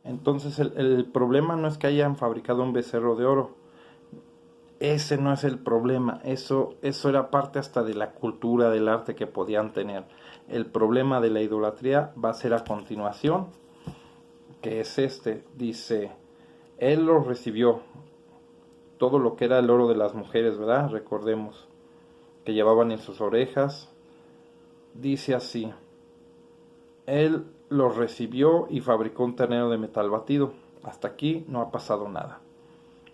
Entonces el problema no es que hayan fabricado un becerro de oro. Ese no es el problema. Eso era parte hasta de la cultura, del arte que podían tener. El problema de la idolatría va a ser a continuación, que es este. Dice, él lo recibió, todo lo que era el oro de las mujeres, ¿verdad? Recordemos, que llevaban en sus orejas. Dice así, él lo recibió y fabricó un ternero de metal batido. Hasta aquí no ha pasado nada.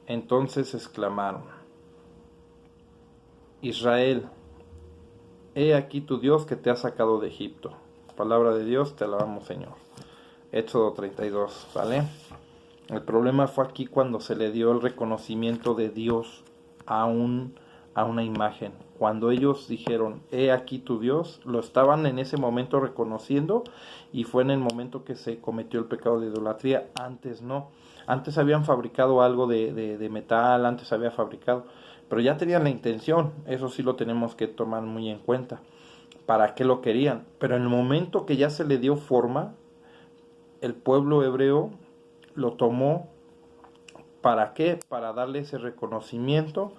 Entonces exclamaron, Israel, he aquí tu Dios que te ha sacado de Egipto. Palabra de Dios, te alabamos, Señor. Éxodo 32, ¿vale? El problema fue aquí cuando se le dio el reconocimiento de Dios a una imagen. Cuando ellos dijeron, he aquí tu Dios, lo estaban en ese momento reconociendo, y fue en el momento que se cometió el pecado de idolatría. Antes no. Antes habían fabricado algo de metal, antes había fabricado, pero ya tenían la intención. Eso sí lo tenemos que tomar muy en cuenta. ¿Para qué lo querían? Pero en el momento que ya se le dio forma, el pueblo hebreo lo tomó. ¿Para qué? Para darle ese reconocimiento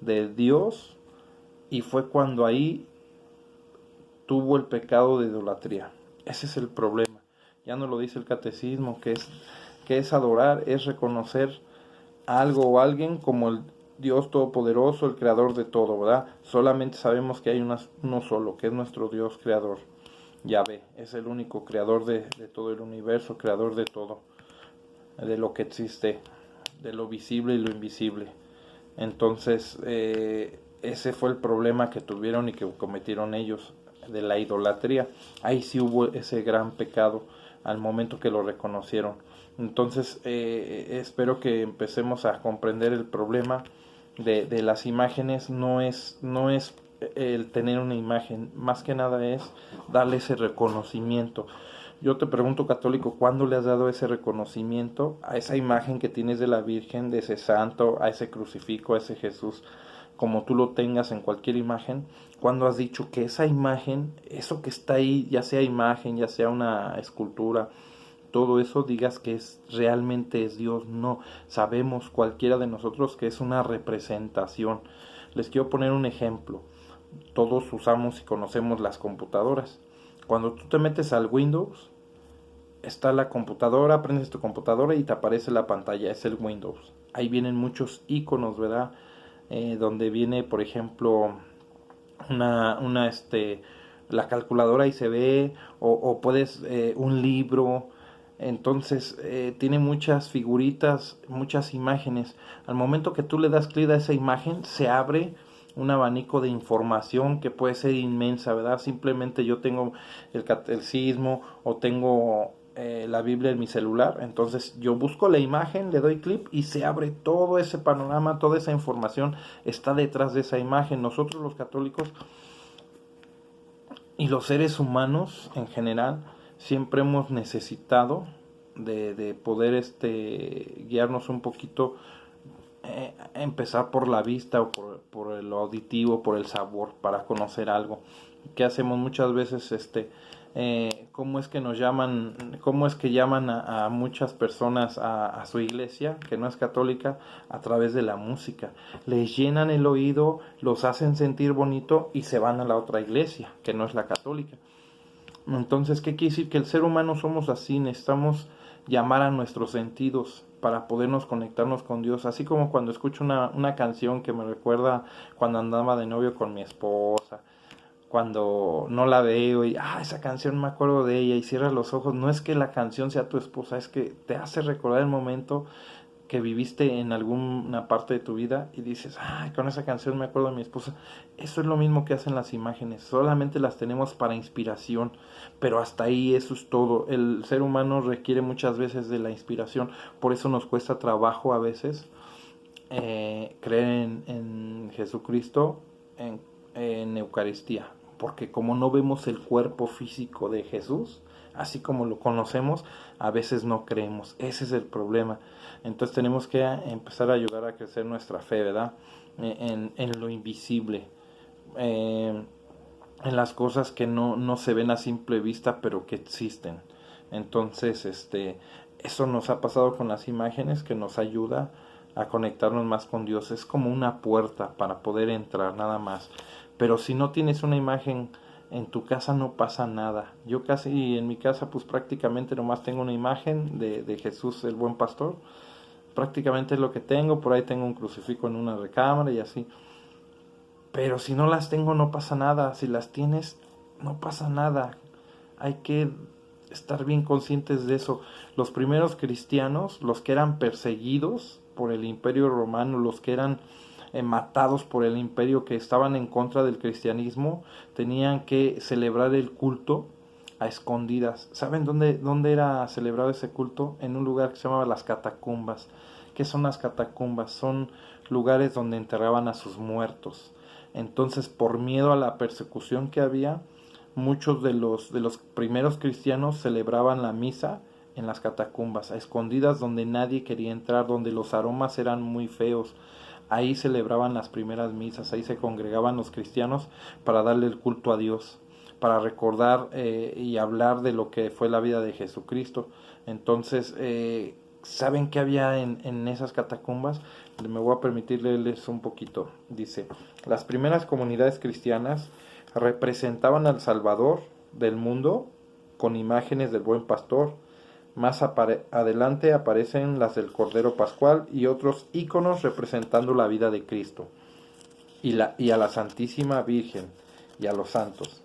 de Dios, y fue cuando ahí tuvo el pecado de idolatría. Ese es el problema. Ya no lo dice el catecismo, que es adorar, es reconocer algo o alguien como el Dios Todopoderoso, el Creador de todo, ¿verdad? Solamente sabemos que hay uno solo, que es nuestro Dios Creador. Yahvé es el único Creador de todo el universo, Creador de todo, de lo que existe, de lo visible y lo invisible. Entonces, ese fue el problema que tuvieron y que cometieron ellos, de la idolatría. Ahí sí hubo ese gran pecado al momento que lo reconocieron. Entonces, espero que empecemos a comprender el problema de las imágenes. No es el tener una imagen, más que nada es darle ese reconocimiento. Yo te pregunto, católico, ¿cuándo le has dado ese reconocimiento a esa imagen que tienes de la Virgen, de ese santo, a ese crucifijo, a ese Jesús, como tú lo tengas en cualquier imagen? ¿Cuándo has dicho que esa imagen, eso que está ahí, ya sea imagen, ya sea una escultura, todo eso, digas que realmente es Dios? No, sabemos cualquiera de nosotros que es una representación. Les quiero poner un ejemplo. Todos usamos y conocemos las computadoras. Cuando tú te metes al Windows, está la computadora, prendes tu computadora y te aparece la pantalla, es el Windows. Ahí vienen muchos iconos, ¿verdad? Donde viene, por ejemplo, la calculadora y se ve, o puedes, un libro. Entonces, tiene muchas figuritas, muchas imágenes. Al momento que tú le das clic a esa imagen, se abre un abanico de información que puede ser inmensa, ¿verdad? Simplemente yo tengo el catecismo o tengo, la Biblia en mi celular, entonces yo busco la imagen, le doy clic y se abre todo ese panorama, toda esa información está detrás de esa imagen. Nosotros los católicos y los seres humanos en general siempre hemos necesitado de poder, guiarnos un poquito, empezar por la vista o por el auditivo, por el sabor, para conocer algo. ¿Qué hacemos muchas veces? ¿Cómo es que nos llaman, cómo es que llaman a muchas personas a su iglesia, que no es católica? A través de la música. Les llenan el oído, los hacen sentir bonito y se van a la otra iglesia, que no es la católica. Entonces, ¿qué quiere decir? Que el ser humano somos así, necesitamos llamar a nuestros sentidos para podernos conectarnos con Dios. Así como cuando escucho una canción que me recuerda cuando andaba de novio con mi esposa, cuando no la veo y, esa canción me acuerdo de ella, y cierras los ojos. No es que la canción sea tu esposa, es que te hace recordar el momento que viviste en alguna parte de tu vida y dices, con esa canción me acuerdo de mi esposa. Eso es lo mismo que hacen las imágenes, solamente las tenemos para inspiración, pero hasta ahí, eso es todo. El ser humano requiere muchas veces de la inspiración, por eso nos cuesta trabajo a veces, creer en Jesucristo, en Eucaristía, porque como no vemos el cuerpo físico de Jesús, así como lo conocemos, a veces no creemos. Ese es el problema. Entonces tenemos que empezar a ayudar a crecer nuestra fe, ¿verdad? En lo invisible, en las cosas que no se ven a simple vista, pero que existen. Entonces, Eso nos ha pasado con las imágenes, que nos ayuda a conectarnos más con Dios. Es como una puerta para poder entrar, nada más. Pero si no tienes una imagen en tu casa, no pasa nada. Yo casi en mi casa pues prácticamente nomás tengo una imagen de Jesús el buen pastor. Prácticamente es lo que tengo. Por ahí tengo un crucifijo en una recámara y así. Pero si no las tengo, no pasa nada. Si las tienes, no pasa nada. Hay que estar bien conscientes de eso. Los primeros cristianos, los que eran perseguidos por el Imperio Romano, los que eran matados por el imperio, que estaban en contra del cristianismo, tenían que celebrar el culto a escondidas. ¿Saben dónde era celebrado ese culto? En un lugar que se llamaba las catacumbas. ¿Qué son las catacumbas? Son lugares donde enterraban a sus muertos. Entonces, por miedo a la persecución que había, muchos de los primeros cristianos celebraban la misa en las catacumbas, a escondidas, donde nadie quería entrar, donde los aromas eran muy feos. Ahí celebraban las primeras misas, ahí se congregaban los cristianos para darle el culto a Dios, para recordar y hablar de lo que fue la vida de Jesucristo. Entonces, ¿saben qué había en esas catacumbas? Me voy a permitir leerles un poquito. Dice: las primeras comunidades cristianas representaban al Salvador del mundo con imágenes del buen pastor. Más adelante aparecen las del Cordero Pascual y otros íconos representando la vida de Cristo y a la Santísima Virgen y a los santos.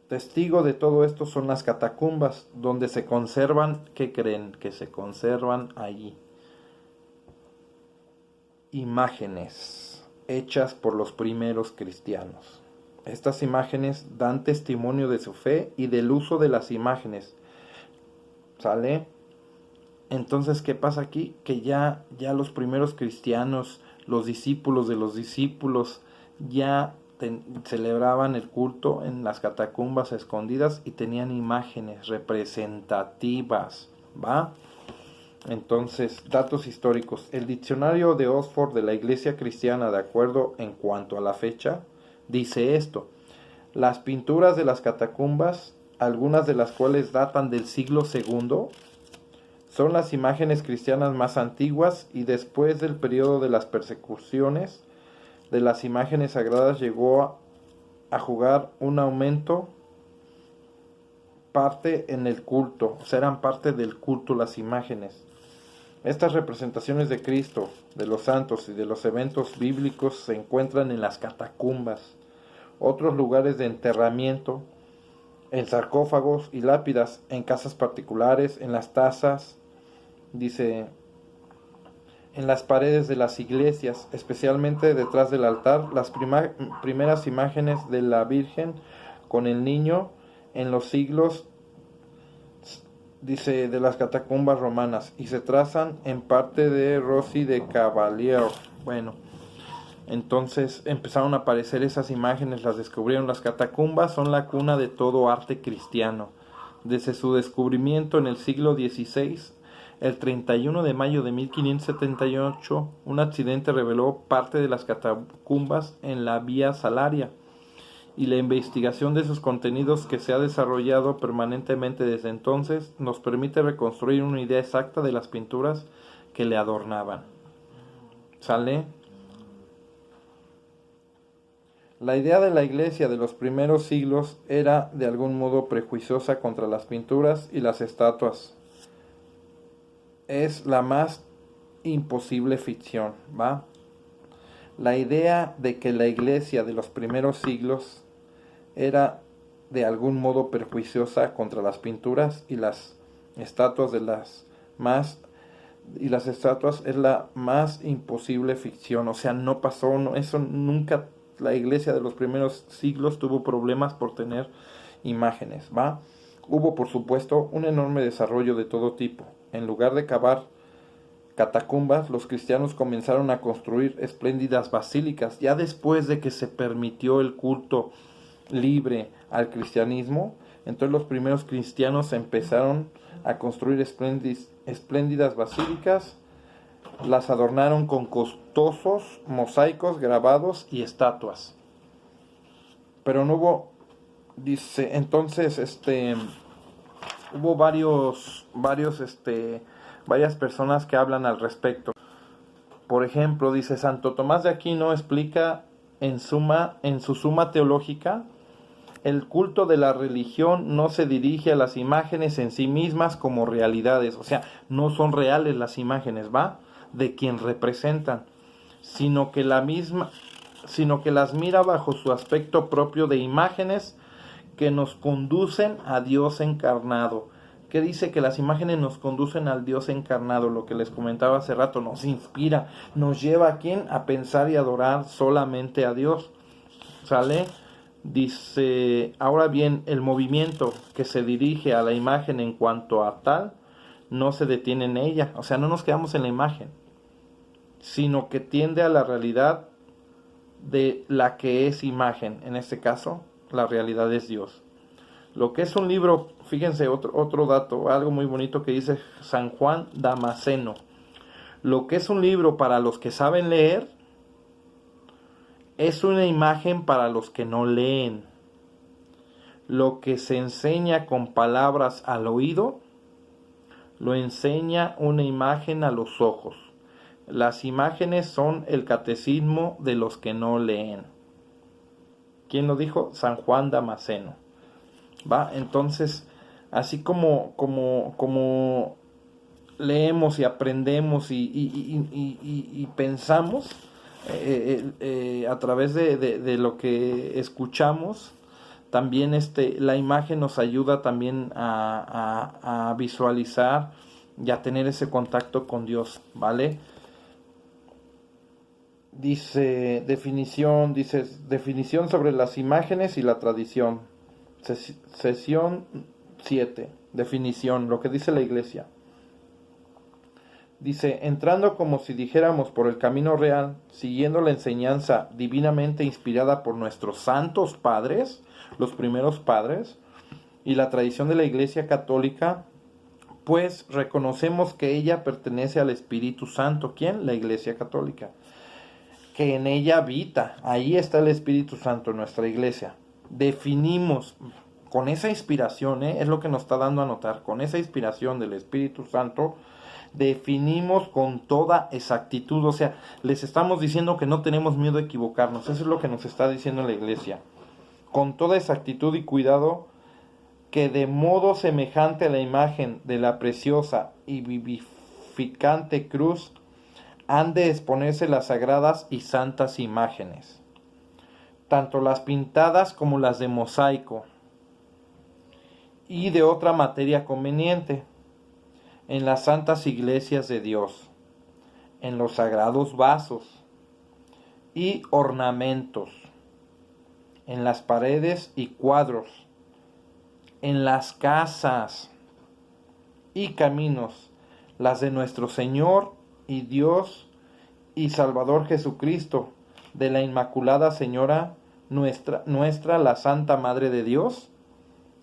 Testigo de todo esto son las catacumbas, donde se conservan, ¿qué creen? Que se conservan allí imágenes hechas por los primeros cristianos. Estas imágenes dan testimonio de su fe y del uso de las imágenes. ¿Sale? Entonces, ¿qué pasa aquí? Que ya los primeros cristianos, los discípulos de los discípulos, ya celebraban el culto en las catacumbas escondidas y tenían imágenes representativas, ¿va? Entonces, datos históricos. El diccionario de Oxford de la Iglesia Cristiana, de acuerdo en cuanto a la fecha, dice esto: las pinturas de las catacumbas, algunas de las cuales datan del siglo II, son las imágenes cristianas más antiguas, y después del periodo de las persecuciones de las imágenes sagradas llegó a jugar un aumento parte en el culto, o sea, eran parte del culto las imágenes. Estas representaciones de Cristo, de los santos y de los eventos bíblicos se encuentran en las catacumbas, otros lugares de enterramiento, en sarcófagos y lápidas, en casas particulares, en las tazas, dice, en las paredes de las iglesias, especialmente detrás del altar, las primeras imágenes de la Virgen con el niño en los siglos, dice, de las catacumbas romanas, y se trazan en parte de Rossi de Cavalier. Bueno, entonces empezaron a aparecer esas imágenes, las descubrieron. Las catacumbas son la cuna de todo arte cristiano. Desde su descubrimiento en el siglo XVI, el 31 de mayo de 1578, un accidente reveló parte de las catacumbas en la Vía Salaria, y la investigación de sus contenidos, que se ha desarrollado permanentemente desde entonces, nos permite reconstruir una idea exacta de las pinturas que le adornaban. ¿Sale? La idea de la Iglesia de los primeros siglos era de algún modo prejuiciosa contra las pinturas y las estatuas. Es la más imposible ficción, ¿va? La idea de que la Iglesia de los primeros siglos era de algún modo prejuiciosa contra las pinturas y las estatuas las estatuas es la más imposible ficción. O sea, no pasó, eso nunca. La Iglesia de los primeros siglos tuvo problemas por tener imágenes, ¿va? Hubo, por supuesto, un enorme desarrollo de todo tipo. En lugar de cavar catacumbas, los cristianos comenzaron a construir espléndidas basílicas. Ya después de que se permitió el culto libre al cristianismo, entonces los primeros cristianos empezaron a construir espléndidas basílicas, las adornaron con costosos mosaicos, grabados y estatuas. Pero no hubo Dice, entonces, hubo varias personas que hablan al respecto. Por ejemplo, dice Santo Tomás de Aquino explica en su Suma Teológica: el culto de la religión no se dirige a las imágenes en sí mismas como realidades, o sea, no son reales las imágenes, ¿va? De quien representan, sino que las mira bajo su aspecto propio de imágenes que nos conducen a Dios encarnado. ¿Qué dice? Que las imágenes nos conducen al Dios encarnado, lo que les comentaba hace rato, nos inspira, nos lleva a quién, a pensar y adorar solamente a Dios. ¿Sale? Dice, ahora bien, el movimiento que se dirige a la imagen en cuanto a tal, no se detiene en ella, o sea, no nos quedamos en la imagen, sino que tiende a la realidad de la que es imagen, en este caso, la realidad es Dios. Lo que es un libro, fíjense, otro dato, algo muy bonito que dice San Juan Damasceno: lo que es un libro para los que saben leer, es una imagen para los que no leen. Lo que se enseña con palabras al oído, lo enseña una imagen a los ojos. Las imágenes son el catecismo de los que no leen. ¿Quién lo dijo? San Juan Damasceno. ¿Va? Entonces, así como leemos y aprendemos y pensamos a través de lo que escuchamos, también la imagen nos ayuda también a visualizar y a tener ese contacto con Dios, ¿vale? Dice definición sobre las imágenes y la tradición. Sesión 7. Definición, lo que dice la Iglesia. Dice, entrando como si dijéramos por el camino real, siguiendo la enseñanza divinamente inspirada por nuestros santos padres, los primeros padres, y la tradición de la Iglesia Católica, pues reconocemos que ella pertenece al Espíritu Santo. ¿Quién? La Iglesia Católica. Que en ella habita. Ahí está el Espíritu Santo en nuestra Iglesia. Definimos con esa inspiración, es lo que nos está dando a notar, con esa inspiración del Espíritu Santo, definimos con toda exactitud, o sea, les estamos diciendo que no tenemos miedo a equivocarnos, eso es lo que nos está diciendo la Iglesia, con toda exactitud y cuidado, que de modo semejante a la imagen de la preciosa y vivificante cruz, han de exponerse las sagradas y santas imágenes, tanto las pintadas como las de mosaico y de otra materia conveniente, en las santas iglesias de Dios, en los sagrados vasos y ornamentos, en las paredes y cuadros, en las casas y caminos, las de nuestro Señor y Dios y Salvador Jesucristo, de la Inmaculada Señora nuestra la Santa Madre de Dios,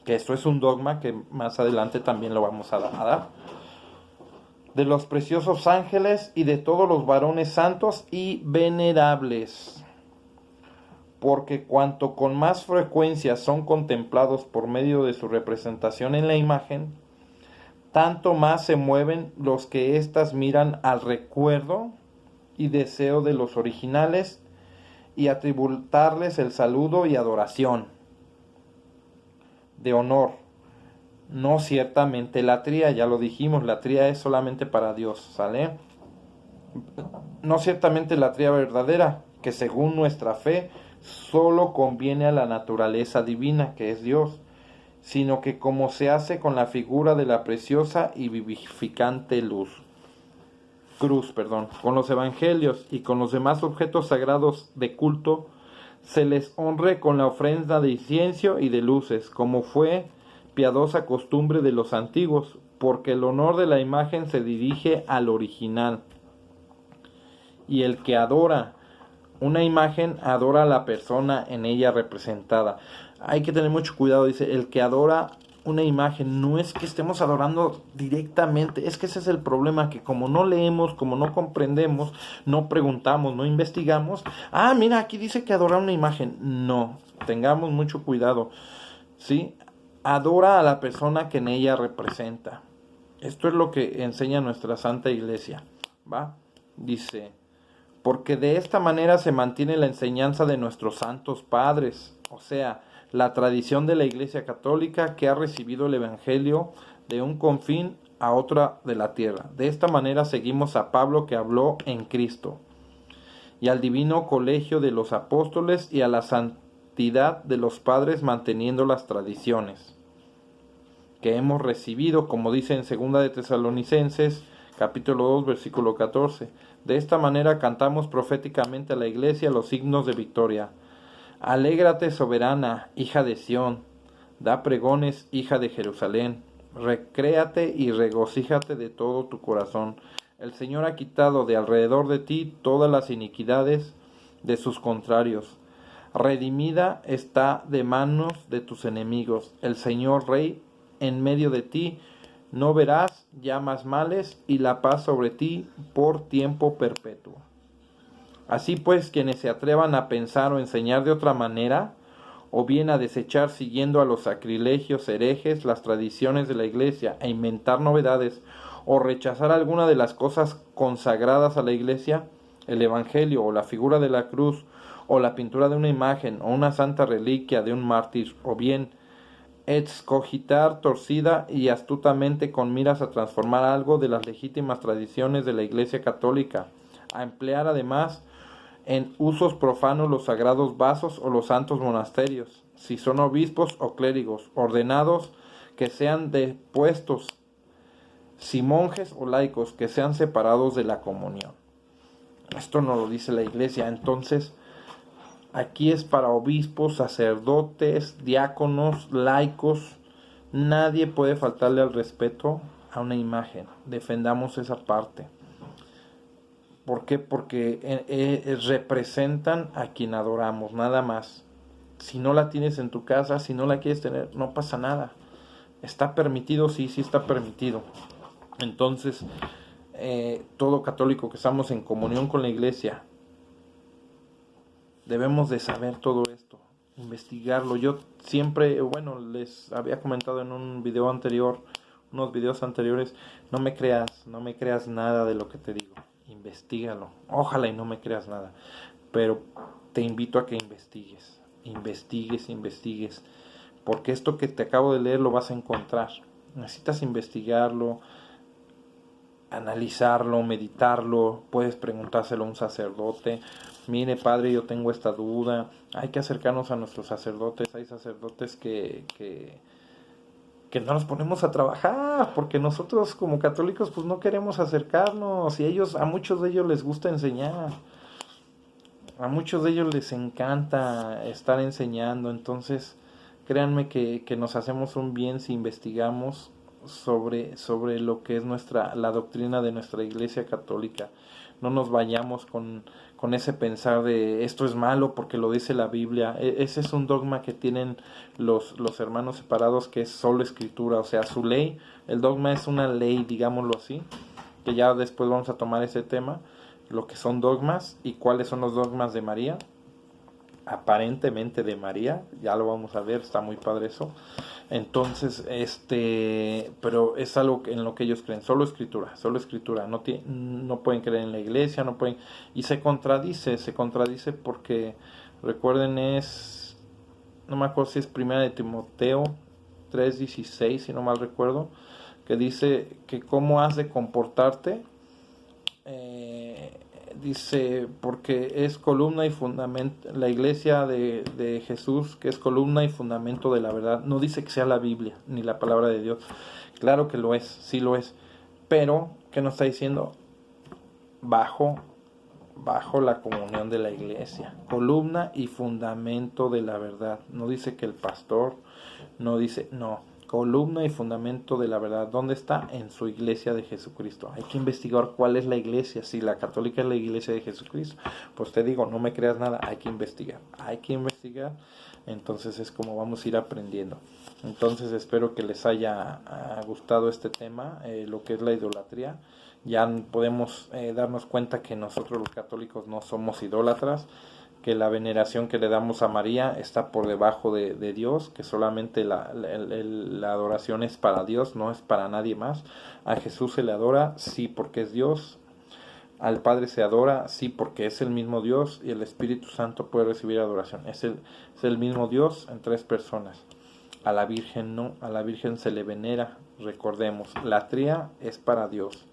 que esto es un dogma que más adelante también lo vamos a dar, de los preciosos ángeles y de todos los varones santos y venerables, porque cuanto con más frecuencia son contemplados por medio de su representación en la imagen, tanto más se mueven los que éstas miran al recuerdo y deseo de los originales, y a tributarles el saludo y adoración de honor. No ciertamente latría, ya lo dijimos, latría es solamente para Dios, ¿sale? No ciertamente latría verdadera, que según nuestra fe solo conviene a la naturaleza divina, que es Dios, sino que como se hace con la figura de la preciosa y vivificante cruz, con los evangelios y con los demás objetos sagrados de culto, se les honre con la ofrenda de incienso y de luces, como fue piadosa costumbre de los antiguos, porque el honor de la imagen se dirige al original. Y el que adora una imagen, adora a la persona en ella representada. Hay que tener mucho cuidado, dice, el que adora una imagen, no es que estemos adorando directamente, es que ese es el problema, que como no leemos, como no comprendemos, no preguntamos, no investigamos, mira, aquí dice que adorar una imagen. No, tengamos mucho cuidado. ¿sí? Adora a la persona que en ella representa. Esto es lo que enseña nuestra Santa Iglesia, ¿va? Dice, porque de esta manera se mantiene la enseñanza de nuestros santos padres, o sea, la tradición de la Iglesia Católica que ha recibido el Evangelio de un confín a otra de la tierra. De esta manera seguimos a Pablo que habló en Cristo, y al divino colegio de los apóstoles y a la santidad de los padres, manteniendo las tradiciones que hemos recibido, como dice en 2 de Tesalonicenses, capítulo 2, versículo 14. De esta manera cantamos proféticamente a la iglesia los signos de victoria. Alégrate, soberana, hija de Sión, da pregones, hija de Jerusalén. Recréate y regocíjate de todo tu corazón. El Señor ha quitado de alrededor de ti todas las iniquidades de sus contrarios. Redimida está de manos de tus enemigos. El Señor Rey en medio de ti, no verás ya más males, y la paz sobre ti por tiempo perpetuo. Así pues, quienes se atrevan a pensar o enseñar de otra manera, o bien a desechar siguiendo a los sacrilegios herejes las tradiciones de la Iglesia, e inventar novedades, o rechazar alguna de las cosas consagradas a la Iglesia, el Evangelio, o la figura de la cruz, o la pintura de una imagen, o una santa reliquia de un mártir, o bien excogitar torcida y astutamente con miras a transformar algo de las legítimas tradiciones de la Iglesia Católica, a emplear además en usos profanos los sagrados vasos o los santos monasterios, si son obispos o clérigos, ordenados que sean depuestos, si monjes o laicos que sean separados de la comunión. Esto nos lo dice la Iglesia. Entonces, aquí es para obispos, sacerdotes, diáconos, laicos. Nadie puede faltarle al respeto a una imagen. Defendamos esa parte. ¿Por qué? Porque representan a quien adoramos, nada más. Si no la tienes en tu casa, si no la quieres tener, no pasa nada. ¿Está permitido? Sí, sí está permitido. Entonces, todo católico que estamos en comunión con la Iglesia, debemos de saber todo esto, investigarlo. Yo siempre, bueno, les había comentado en un video anterior, unos videos anteriores, no me creas nada de lo que te digo. Investígalo. Ojalá y no me creas nada. Pero te invito a que investigues. Porque esto que te acabo de leer lo vas a encontrar. Necesitas investigarlo, analizarlo, meditarlo. Puedes preguntárselo a un sacerdote. Mire, padre, yo tengo esta duda. Hay que acercarnos a nuestros sacerdotes. Hay sacerdotes que no nos ponemos a trabajar, porque nosotros como católicos pues no queremos acercarnos, y a muchos de ellos les gusta enseñar, a muchos de ellos les encanta estar enseñando. Entonces créanme que nos hacemos un bien si investigamos sobre lo que es la doctrina de nuestra Iglesia Católica. No nos vayamos con ese pensar de esto es malo porque lo dice la Biblia. Ese es un dogma que tienen los hermanos separados, que es solo escritura, o sea, su ley. El dogma es una ley, digámoslo así, que ya después vamos a tomar ese tema, lo que son dogmas y cuáles son los dogmas de María, aparentemente de María, ya lo vamos a ver, está muy padre eso. Entonces, pero es algo en lo que ellos creen, solo escritura, no pueden creer en la Iglesia, no pueden, y se contradice porque, recuerden, no me acuerdo si es 1 Timoteo 3:16, si no mal recuerdo, que dice que cómo has de comportarte, dice, porque es columna y fundamento, la Iglesia de Jesús, que es columna y fundamento de la verdad. No dice que sea la Biblia ni la palabra de Dios. Claro que lo es, sí lo es, pero ¿qué nos está diciendo? Bajo la comunión de la Iglesia, columna y fundamento de la verdad. No dice que el pastor, no, columna y fundamento de la verdad. ¿Dónde está? En su Iglesia de Jesucristo. Hay que investigar cuál es la Iglesia. Si la católica es la Iglesia de Jesucristo, pues te digo, no me creas nada, hay que investigar. Entonces es como vamos a ir aprendiendo. Entonces espero que les haya gustado este tema, lo que es la idolatría. Ya podemos darnos cuenta que nosotros los católicos no somos idólatras, que la veneración que le damos a María está por debajo de Dios, que solamente la adoración es para Dios, no es para nadie más. A Jesús se le adora, sí, porque es Dios. Al Padre se adora, sí, porque es el mismo Dios, y el Espíritu Santo puede recibir adoración. Es el mismo Dios en 3 personas. A la Virgen no, a la Virgen se le venera, recordemos. Latría es para Dios,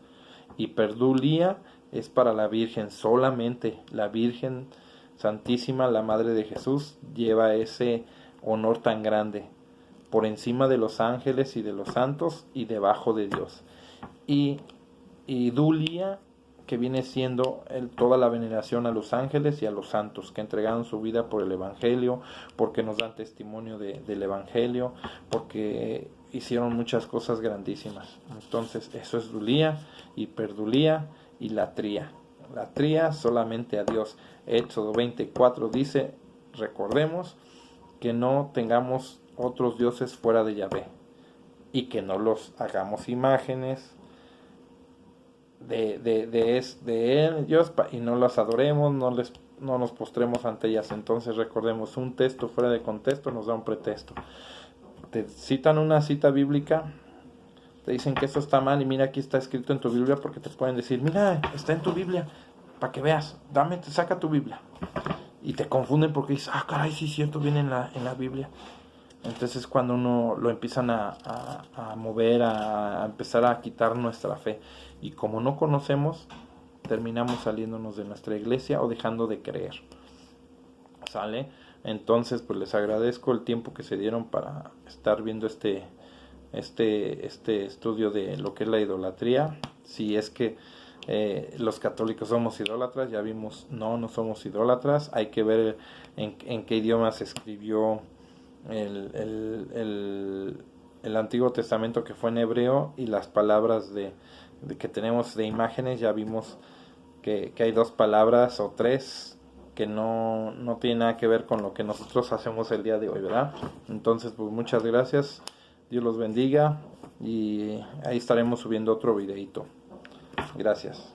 y Perdulía es para la Virgen, solamente la Virgen Santísima, la Madre de Jesús, lleva ese honor tan grande, por encima de los ángeles y de los santos, y debajo de Dios. Y Dulia, que viene siendo toda la veneración a los ángeles y a los santos, que entregaron su vida por el Evangelio, porque nos dan testimonio del Evangelio, porque hicieron muchas cosas grandísimas. Entonces, eso es Dulia, Hiperdulía y Latría. Latría solamente a Dios. Éxodo 24 dice, recordemos, que no tengamos otros dioses fuera de Yahvé, y que no los hagamos imágenes de él, Dios, y no las adoremos, no nos postremos ante ellas. Entonces recordemos, un texto fuera de contexto nos da un pretexto. Te citan una cita bíblica, te dicen que eso está mal, y mira, aquí está escrito en tu Biblia, porque te pueden decir, mira, está en tu Biblia, para que veas, saca tu Biblia, y te confunden porque dices, caray, sí es cierto, viene en la Biblia. Entonces cuando uno lo empiezan a mover, a empezar a quitar nuestra fe, y como no conocemos, terminamos saliéndonos de nuestra iglesia o dejando de creer. ¿Sale? Entonces pues les agradezco el tiempo que se dieron para estar viendo este estudio de lo que es la idolatría. Si es que los católicos somos idólatras, ya vimos, no somos idólatras. Hay que ver en qué idioma se escribió el Antiguo Testamento, que fue en hebreo, y las palabras que tenemos de imágenes. Ya vimos que hay 2 palabras o 3 que no tienen nada que ver con lo que nosotros hacemos el día de hoy, ¿verdad? Entonces pues muchas gracias, Dios los bendiga, y ahí estaremos subiendo otro videito. Gracias.